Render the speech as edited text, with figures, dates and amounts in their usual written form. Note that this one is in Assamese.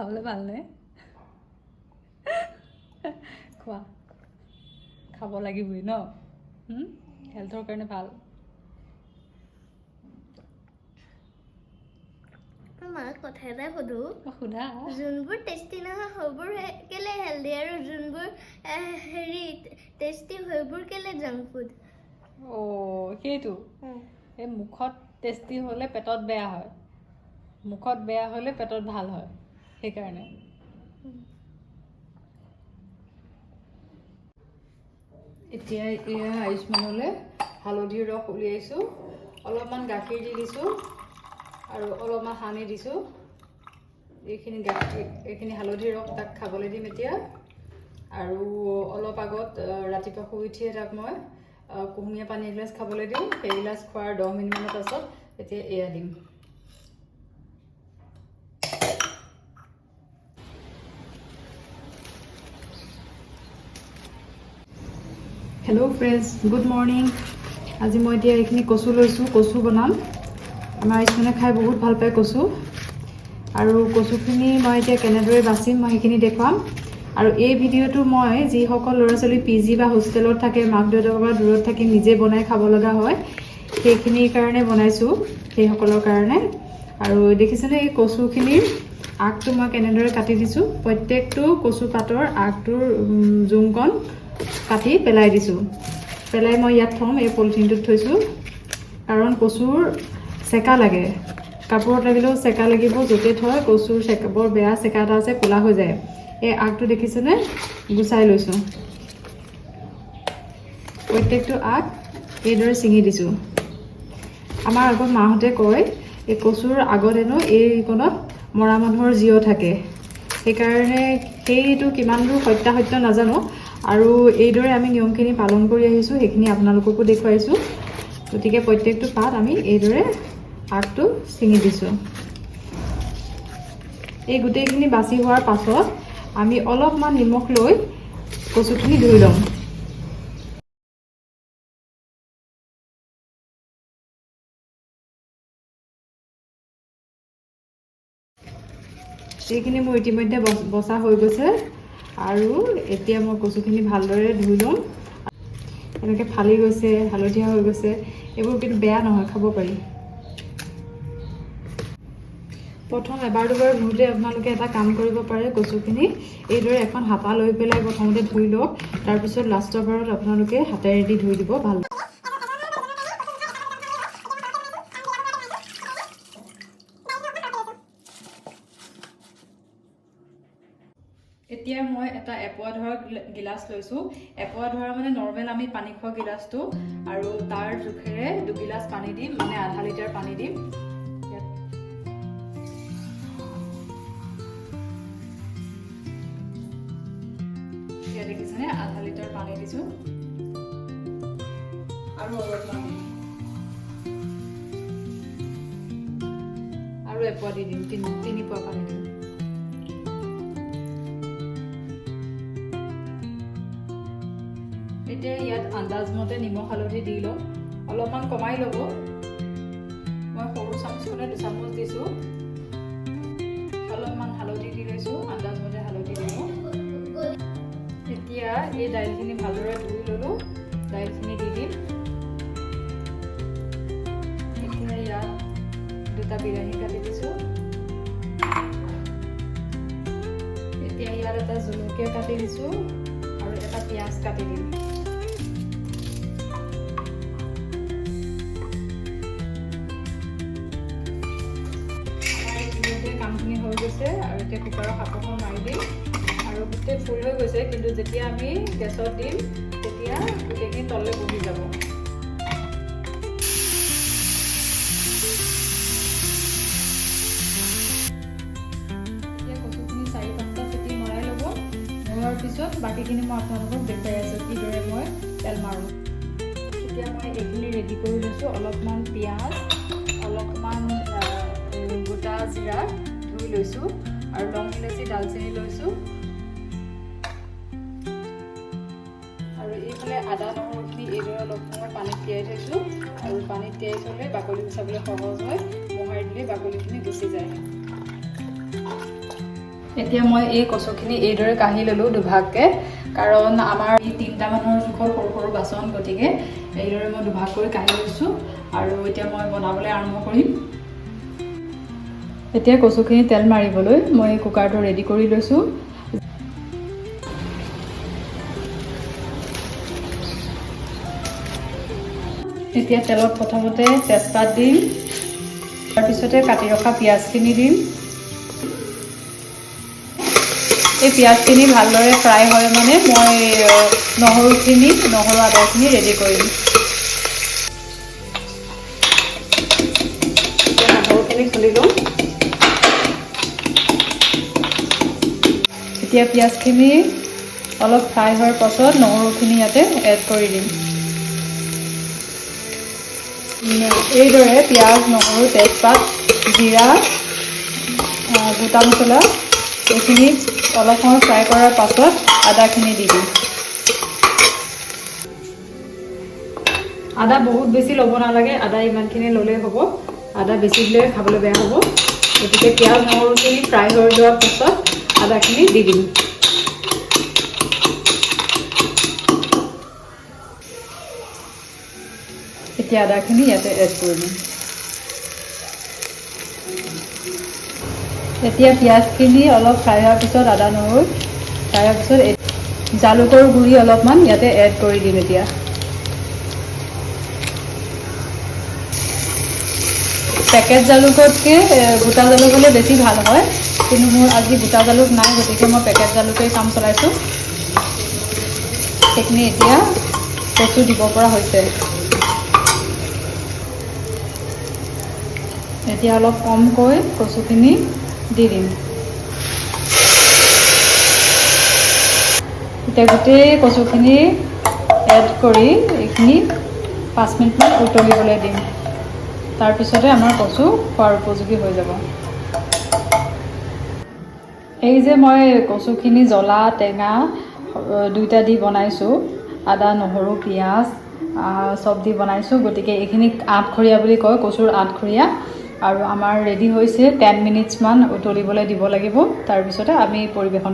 খাবলৈ ভাল নে খোৱা খাব লাগিবই ন হেল্থৰ কাৰণে ভাল মাক কথা এটা সুধো সোধা যোনবোৰ টেষ্টি নহয় সেইবোৰ কেলে হেল্ডি আৰু যোনবোৰ হেৰি টেষ্টি সেইবোৰ কেলে জাংক ফুড সেইটো এই মুখত টেষ্টি হ'লে পেটত বেয়া হয় মুখত বেয়া হ'লে পেটত ভাল হয় সেইকাৰণে এতিয়া এয়া আয়ুষ্মানলৈ হালধিৰ ৰস উলিয়াইছোঁ অলপমান গাখীৰ দি দিছোঁ আৰু অলপমান সানি দিছোঁ এইখিনি হালধিৰ ৰস তাক খাবলৈ দিম এতিয়া আৰু অলপ আগত ৰাতিপুৱা শুই উঠিয়ে তাক মই কুহুমীয়া পানী এগিলাচ খাবলৈ দিওঁ সেই গিলাচ খোৱাৰ 10 মিনিটমানৰ পাছত এতিয়া এয়া দিম হেল্ল' ফ্ৰেণ্ডছ গুড মৰ্ণিং আজি মই এতিয়া এইখিনি কচু লৈছোঁ কচু বনাম আমাৰ আয়ুষ্মানে খাই বহুত ভাল পায় কচু আৰু কচুখিনি মই এতিয়া কেনেদৰে বাচিম মই সেইখিনি দেখুৱাম আৰু এই ভিডিঅ'টো মই যিসকল ল'ৰা ছোৱালী PG বা হোষ্টেলত থাকে মাক দেউতাকৰ পৰা দূৰত থাকি নিজে বনাই খাব লগা হয় সেইখিনিৰ কাৰণে বনাইছোঁ সেইসকলৰ কাৰণে আৰু দেখিছেনে এই কচুখিনিৰ আগটো মই কেনেদৰে কাটি দিছোঁ প্ৰত্যেকটো কচু পাতৰ আগটোৰ জোংকণ কাটি পেলাই দিছোঁ পেলাই মই ইয়াত থ'ম এই পলিথিনটোত থৈছোঁ কাৰণ কচুৰ চেকা লাগে কাপোৰত লাগিলেও চেকা লাগিব য'তে থয় কচুৰ চেকা বৰ বেয়া চেকা এটা আছে ক'লা হৈ যায় এই আগটো দেখিছেনে গুচাই লৈছোঁ প্ৰত্যেকটো আগ এইদৰে ছিঙি দিছোঁ আমাৰ আগত মাহঁতে কয় এই কচুৰ আগত হেনো এইকণত মৰা মানুহৰ জীৱ থাকে সেইকাৰণে সেইটো কিমান দূৰ সত্যাসত্য নাজানো আৰু এইদৰে আমি নিয়মখিনি পালন কৰি আহিছোঁ সেইখিনি আপোনালোককো দেখুৱাইছোঁ গতিকে প্ৰত্যেকটো পাত আমি এইদৰে আগটো ছিঙি দিছোঁ এই গোটেইখিনি বাছি হোৱাৰ পাছত আমি অলপমান নিমখ লৈ কচুখিনি ধুই ল'ম এইখিনি মোৰ ইতিমধ্যে বচা হৈ গৈছে আৰু এতিয়া মই কচুখিনি ভালদৰে ধুই ল'ম এনেকৈ ফালি গৈছে হালধীয়া হৈ গৈছে এইবোৰ কিন্তু বেয়া নহয় খাব পাৰি প্ৰথম এবাৰ দুবাৰ ধুওঁতে আপোনালোকে এটা কাম কৰিব পাৰে কচুখিনি এইদৰে এখন হাতা লৈ পেলাই প্ৰথমতে ধুই লওক তাৰপিছত লাষ্টৰ বাৰত আপোনালোকে হাতেৰে দি ধুই দিব ভাল এতিয়া মই এটা এপোৱা ধৰা গিলাচ লৈছোঁ এপোৱা ধৰা মানে নৰ্মেল আমি পানী খোৱা গিলাচটো আৰু তাৰ জোখেৰে 2 গিলাচ পানী দিম মানে আধা লিটাৰ পানী দিম এতিয়া দেখিছেনে আধা লিটাৰ পানী দিছোঁ আৰু অলপমান আৰু এপোৱা দি দিম 3 পোৱা পানী দিম এতিয়া ইয়াত আন্দাজমতে নিমখ হালধি দি লওঁ অলপমান কমাই ল'ব মই সৰু চামুচখনে 2 চামুচ দিছোঁ অলপমান হালধি দি লৈছোঁ আন্দাজমতে হালধি দিব এতিয়া এই দাইলখিনি ভালদৰে ধুই ল'লোঁ দাইলখিনি দি দিম এতিয়া ইয়াত 2টা বিলাহী কাটি দিছোঁ এতিয়া ইয়াত এটা জলকীয়া কাটি দিছোঁ আৰু এটা পিঁয়াজ কাটি দিম কামখিনি হৈ গৈছে আৰু এতিয়া কুকাৰৰ সাপখন মাৰি দিম আৰু গোটেই ফুল হৈ গৈছে কিন্তু যেতিয়া আমি গেছত দিম তেতিয়া গোটেইখিনি তললৈ বহি যাব এতিয়া কচুখিনি 4-5টা চিটি মৰাই ল'ব মৰাৰ পিছত বাকীখিনি মই আপোনালোকক দেখুৱাই আছোঁ কিদৰে মই তেল মাৰোঁ এতিয়া মই এইখিনি ৰেডি কৰি লৈছোঁ অলপমান পিঁয়াজ অলপমান গোটা জিৰা ধুই লৈছোঁ আৰু লং ইলাচি ডালচেনি লৈছোঁ আৰু এইফালে আদা নহৰুখিনি এইদৰে অলপ সময় পানীত তিয়াই থৈছোঁ আৰু পানীত তিয়াই থ'লে বাকলি গুচাবলৈ সহজ হয় মোহাৰি দিলে বাকলিখিনি গুচি যায় এতিয়া মই এই কচুখিনি এইদৰে কাঢ়ি ল'লোঁ দুভাগকৈ, কাৰণ আমাৰ এই 3টা মানুহৰ জোখৰ সৰু সৰু বাচন, গতিকে এইদৰে মই দুভাগ কৰি কাঢ়ি লৈছোঁ। আৰু এতিয়া মই বনাবলৈ আৰম্ভ কৰিম। এতিয়া কচুখিনি তেল মাৰিবলৈ মই কুকাৰটো ৰেডি কৰি লৈছোঁ। এতিয়া তেলত প্ৰথমতে তেজপাত দিম, তাৰপিছতে কাটি ৰখা পিঁয়াজখিনি দিম। এই পিঁয়াজখিনি ভালদৰে ফ্ৰাই হয় মানে মই নহৰু আদাখিনি ৰেডি কৰিম। নহৰুখিনি খুলি লওঁ। এতিয়া পিঁয়াজখিনি অলপ ফ্ৰাই হোৱাৰ পাছত নহৰুখিনি ইয়াতে এড কৰি দিম। এইদৰে পিঁয়াজ, নহৰু, তেজপাত, জিৰা, গোটা মছলা এইখিনি অলপ সময় ফ্ৰাই কৰাৰ পাছত আদাখিনি দি দিম। আদা বহুত বেছি ল'ব নালাগে, আদা ইমানখিনি ল'লেই হ'ব। আদা বেছি দিলে খাবলৈ বেয়া হ'ব, গতিকে পিঁয়াজ নহৰুখিনি ফ্ৰাই হৈ যোৱাৰ পাছত আদাখিনি দি দিম। এতিয়া আদাখিনি ইয়াতে এড কৰি দিম। এতিয়া পিঁয়াজখিনি অলপ ফ্ৰাই হোৱাৰ পিছত আদা নহৰু ফ্ৰাই হোৱাৰ পিছত জালুকৰ গুড়ি অলপমান ইয়াতে এড কৰি দিম। এতিয়া পেকেট জালুকতকৈ গোটা জালুক হ'লে বেছি ভাল হয়, কিন্তু মোৰ আজি গোটা জালুক নাই, গতিকে মই পেকেট জালুকেই কাম চলাইছোঁ। সেইখিনি এতিয়া কচু দিব পৰা হৈছে। এতিয়া অলপ কমকৈ কচুখিনি দি দিম। এতিয়া গোটেই কচুখিনি এড কৰি এইখিনি 5 মিনিটমান উতলিবলৈ দিম। তাৰপিছতে আমাৰ কচু খোৱাৰ উপযোগী হৈ যাব। এই যে মই কচুখিনি জ্বলা টেঙা দুইটা দি বনাইছোঁ, আদা নহৰু পিঁয়াজ চব দি বনাইছোঁ, গতিকে এইখিনি আঠখৰীয়া বুলি কয়, কচুৰ আঠখৰীয়া। আৰু আমাৰ ৰেডি হৈছে। 10 মিনিটছমান উতলিবলৈ দিব লাগিব, তাৰপিছতে আমি পৰিৱেশন